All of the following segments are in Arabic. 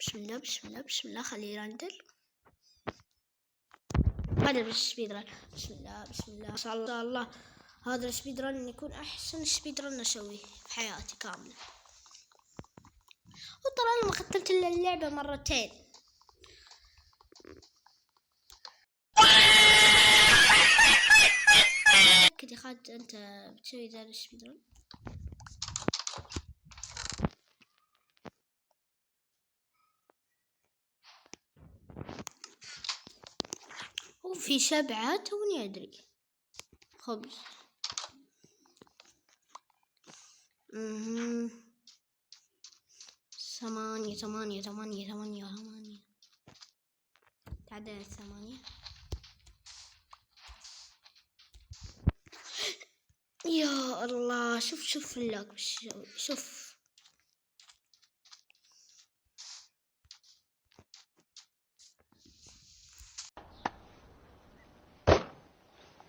بسم الله بسم الله بسم الله. خليه يرندل. هذا السبيد رن. بسم الله بسم الله. ما شاء الله هذا السبيد رن يكون احسن سبيد رن اسويه في حياتي كامله. وطبعا انا ما ختمت الا اللعبه مرتين. اكيد يا خالد انت بتسوي ذا السبيد رن. وفي 7 توني ادري. خبز. 8 تعدل 8. يا الله شوف اللاك شوف.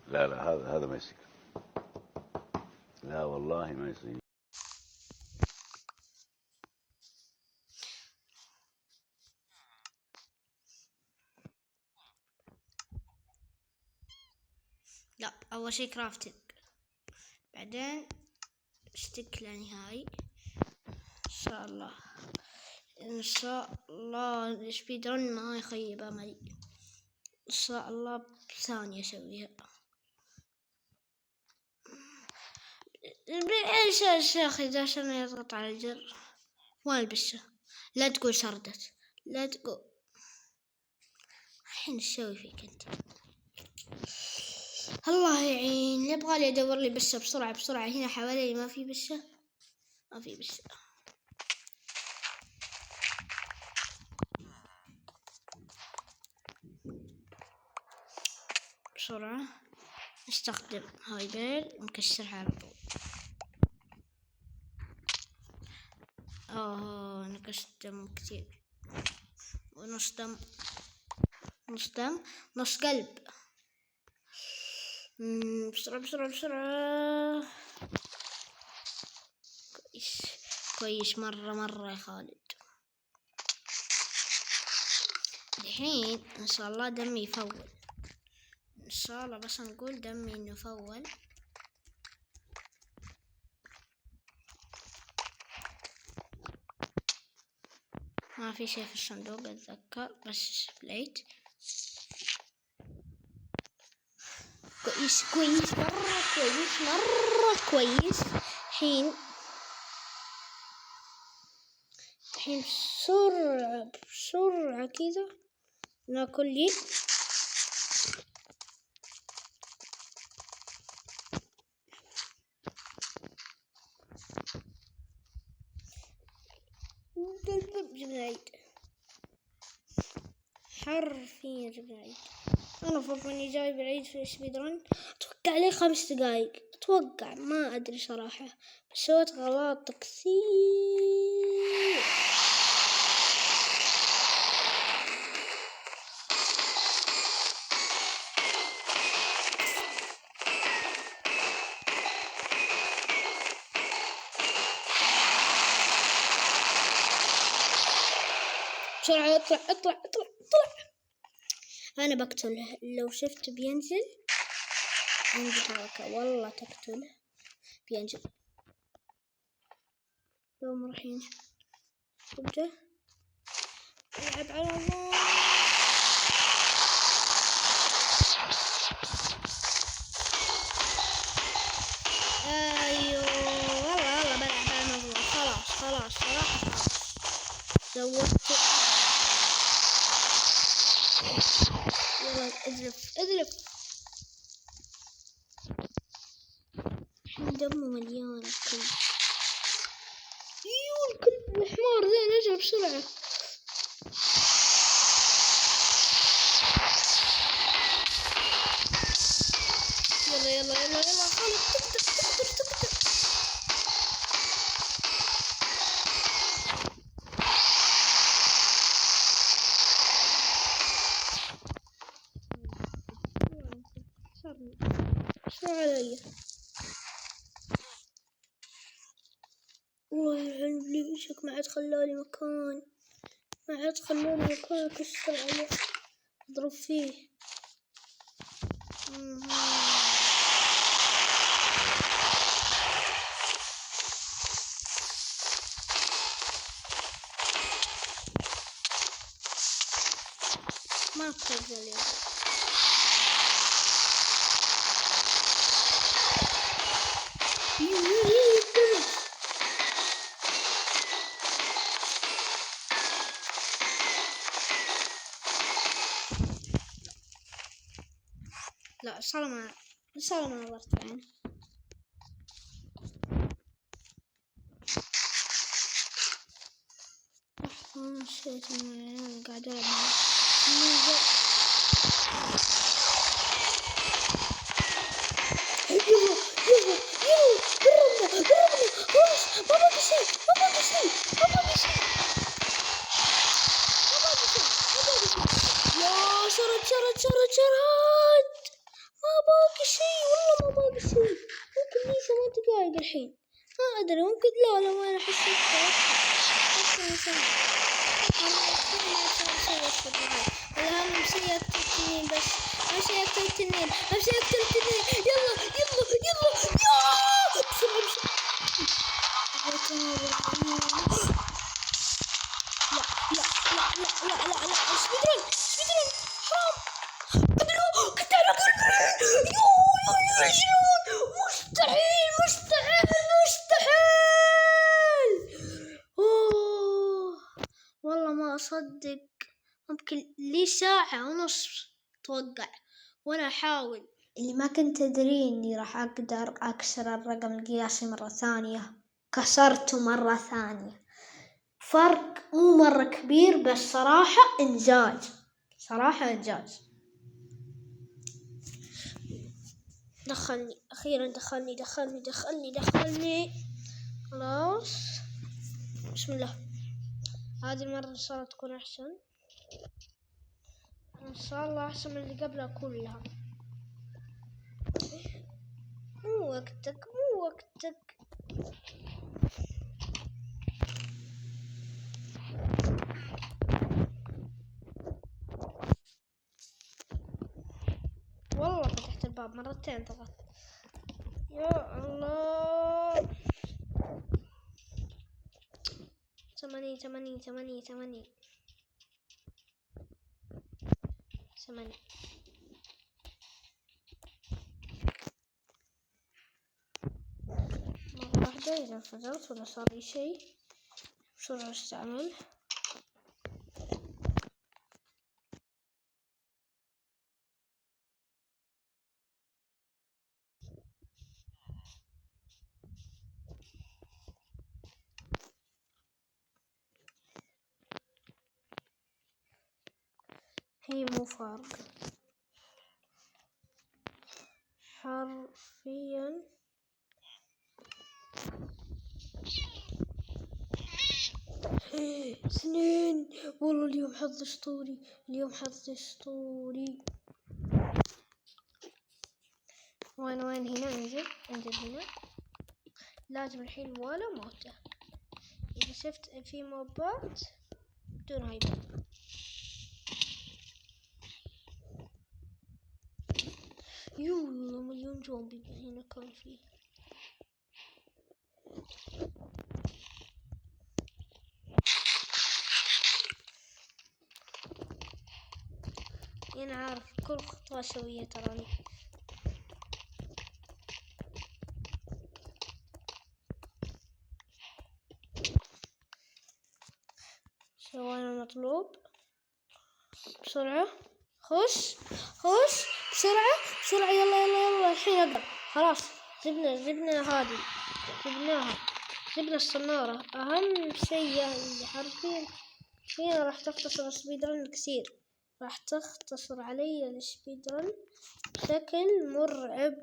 لا هذا ما يصير. لا والله ما يصير. لا اول شي كرافتنج بعدين اشتك لنهاية ان شاء الله السبيد رن ما يخيب املي ان شاء الله. بثانية اسويها. ايش يا شيخ اذا عشان يضغط على الجر وين البسه. لا تقول سردت لا تقول. الحين ايش اسوي فيك انت. الله يعين. يبغالي ادور لي بسه بسرعة. هنا حوالي ما في بسه. بسرعة نستخدم هاي بيل ونكسرها على طول. نقص دم كثير. ونص دم نص قلب. بسرعة. كويس مرة يا خالد. الحين ان شاء الله دمي يفول ان شاء الله. بس نقول دمي انه فول. ما في شيء في الصندوق اتذكر بس بليت. كويس مرة كويس. الحين بسرعة كذا ناكل لي. جبنا عيد حرفيا جبنا عيد. انا فوق اني جايب العيد في سبيد رن. اتوقع عليه 5 دقايق اتوقع ما ادري صراحة بس سويت غلط كثير. بسرعة اطلع. انا بقتله لو شفت بينزل عندي حركة والله تقتله بينزل. لو ما راح ينزل ابدأ العب على الله. ايوه والله بلعب على الموضوع. خلاص صراحة زودت. يلا اذلف. الحين دمه مليان الكلب. الكلب الحمار ذا نجري بسرعة. يلا خالد تقدر. شو علي والله العلم ليشك ما عاد خلالي مكان. ما عاد خلوني يكون كسر عليه اضرب فيه. ما تخزل اليوم. لا صار ما نظرت بعين. نسيت اني انا قاعد العب شرد ما باقي شيء والله ما باقي شيء. ممكن لي 8 دقايق الحين ما ادري. ممكن لا ما انا حسيت والله امشي اقتل التنين. بس امشي اقتل التنين. يلا لا سبيدرن حرام. مستحيل. والله ما أصدق. ممكن لي 1.5 ساعة توقع وأنا أحاول. اللي ما كنت تدري إني راح أقدر أكسر الرقم القياسي مرة ثانية. كسرته مرة ثانية. فرق مو مرة كبير بس صراحة إنجاز. دخلني أخيرا. دخلني. خلاص بسم الله. هذه المرة إن شاء الله تكون أحسن. إن شاء الله أحسن من اللي قبلها كلها. مو وقتك. والله فتحت الباب مرتين ضغط. يا الله. 8. مرة واحدة إذا انفجرت ولا صار لي شيء بسرعة استعمل. هي مو فارق حرفيا. سنين والله. اليوم حظ اسطوري. وين هنا انزل هنا. لازم الحين ولا موته. اذا شفت في موبات بدون هايبر. مليون زومبي هنا كان فيه. انا عارف كل خطوة اسويها تراني. سوينا المطلوب بسرعة. خش بسرعة. يلا الحين اقدر. خلاص جبنا الصنارة. اهم شيء اللي حرفيا هنا راح تختصر السبيد رن كثير. راح تختصر علي السبيد رن بشكل مرعب.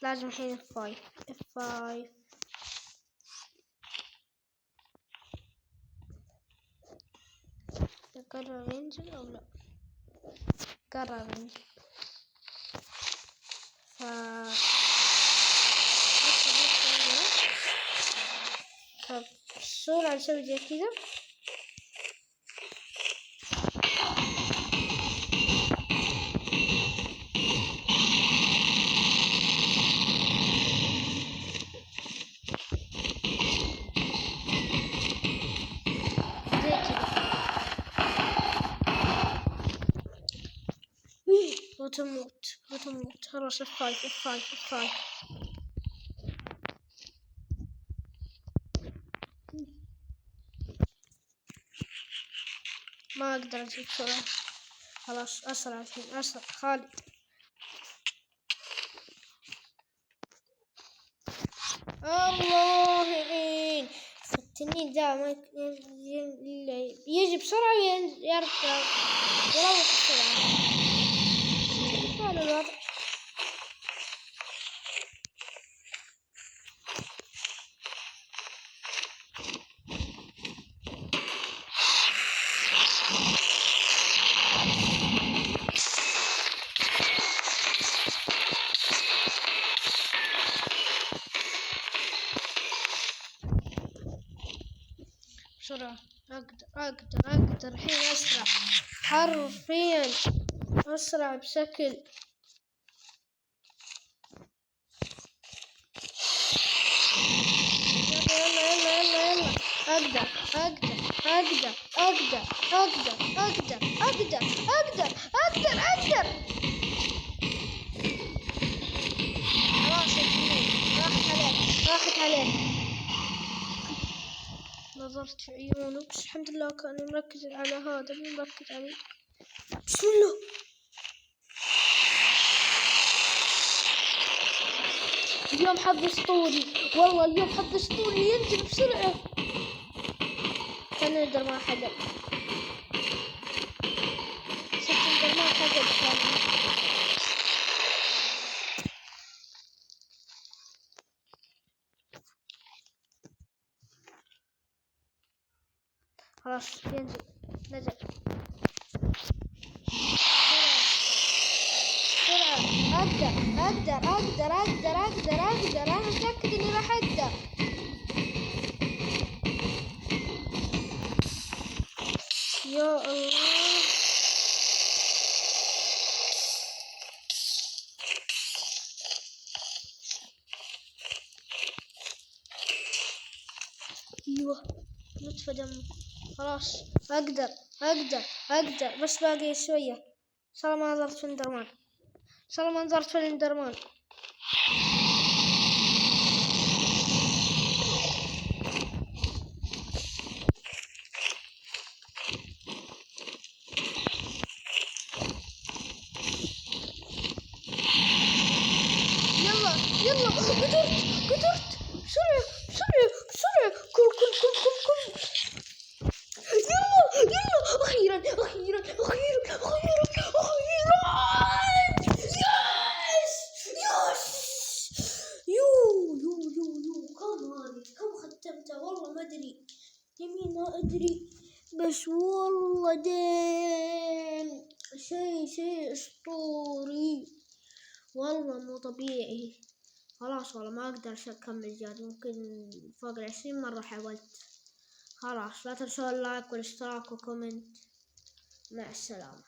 لازم الحين F5. قرر ينزل أو لا. قرر ينزل. بسرعة نسوي زي كذا. وتموت خلاص. F5. ما اقدر اجيب بسرعة. خلاص اسرع الحين، اسرع خالد. الله يعين التنين ده ما يجي بسرعة يرجع يروح بسرعة. هذا الوضع. بسرعة أقدر الحين أسرع، حرفيا أسرع بشكل. يلا أقدر. خلاص راحت عليه. نظرت في عيونه بس الحمد لله كان مركز على هذا، مو مركز عليه. بسم الله. اليوم حظ اسطوري، والله اليوم حظ اسطوري. ينزل بسرعة. كان الدرمان حقق. شفت الدرمان حقق. خلاص نزل. بسرعة. أقدر. أنا متأكد إني راح أقدر. يا الله. أيوه نطفى دم. خلاص أقدر بس باقي شوية. صار ما نظرت في الاندرمان. يلا قدرت. بسرعة. كل. يلا أخيرا. يو كم ختمتها والله ما أدري. يمين ما أدري، بس والله دين شيء أسطوري والله مو طبيعي. خلاص والله ما أقدر أكمل زيادة، ممكن فوق 20 مرة حاولت. خلاص لا تنسوا اللايك والاشتراك وكومنت. مع السلامة.